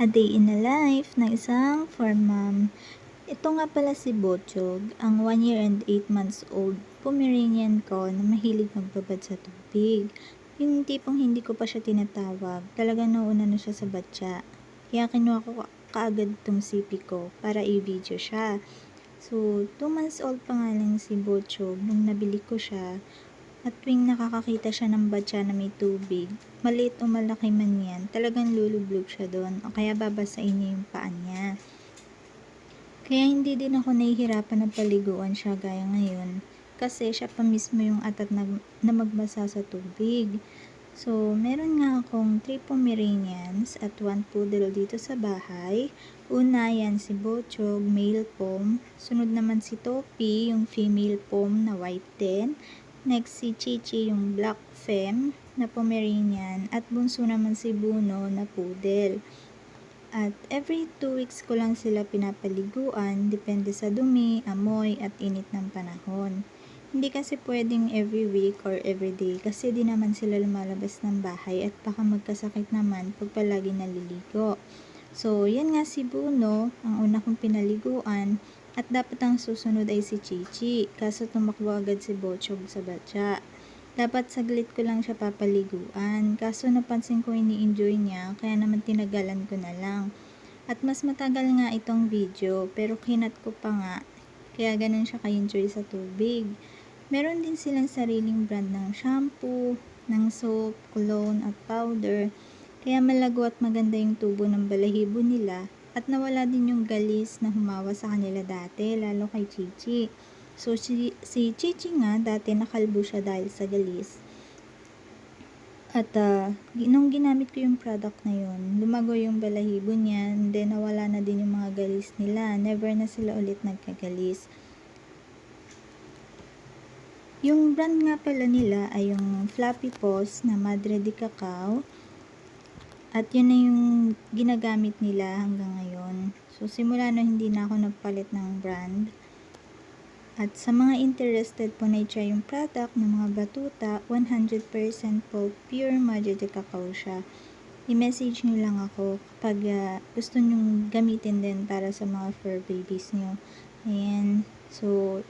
A day in the life ng isang farm mom. Ito nga pala si Bochog, ang 1 year and 8 months old Pomeranian ko na mahilig magbabad sa tubig. Yung tipong hindi ko pa siya tinatawag, talagang nauna na siya sa batya. Kaya kinuha ko kaagad itong sipi ko para i-video siya. So, 2 months old pa nga lang si Bochog nung nabili ko siya. At tuwing nakakakita siya ng batya na may tubig, maliit o malaki man yan, talagang lulublog siya doon o kaya babasain niya yung paa niya. Kaya hindi din ako nahihirapan na paliguan siya gaya ngayon kasi siya pa mismo yung atat na magbasa sa tubig. So, meron nga akong 3 Pomeranians at 1 poodle dito sa bahay. Una yan si Bochog, male pom. Sunod naman si Topi, yung female pom na white din. Next si Chichi, yung black femme na Pomeranian. At bunso naman si Buno na poodle. At every 2 weeks ko lang sila pinapaliguan, depende sa dumi, amoy, at init ng panahon. Hindi kasi pwedeng every week or every day kasi di naman sila lumalabas ng bahay at baka magkasakit naman pag palagi naliligo. So, yan nga si Buno, ang una kong pinaliguan, at dapat ang susunod ay si Chichi, kaso tumakbo agad si Bochog sa batya. Dapat saglit ko lang siya papaliguan, kaso napansin ko ini-enjoy niya, kaya naman tinagalan ko na lang. At mas matagal nga itong video, pero kinat ko pa nga, kaya ganun siya ka-enjoy sa tubig. Meron din silang sariling brand ng shampoo, ng soap, cologne at powder, kaya malago at maganda yung tubo ng balahibo nila at nawala din yung galis na humawa sa kanila dati, lalo kay Chichi. So, si Chichi nga, dati nakalbo siya dahil sa galis. At nung ginamit ko yung product na yun, lumago yung balahibo niya, and then nawala na din yung mga galis nila. Never na sila ulit nagkagalis. Yung brand nga pala nila ay yung Fluffy Paws na Madre de Cacao. At yun na yung ginagamit nila hanggang ngayon. So, simula na hindi na ako nagpalit ng brand. At sa mga interested po na i-try yung product ng mga batuta, 100% po pure Madre de Cacao siya. I-message nyo lang ako kapag gusto nyo gamitin din para sa mga fur babies nyo. Ayan. So,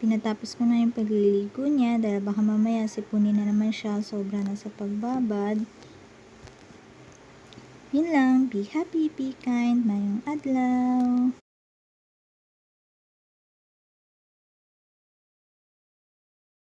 pinatapos ko na yung pagliligo niya dahil baka mamaya sipunin na naman siya, sobra na sa pagbabad. Yun lang, be happy, be kind, mayong adlaw.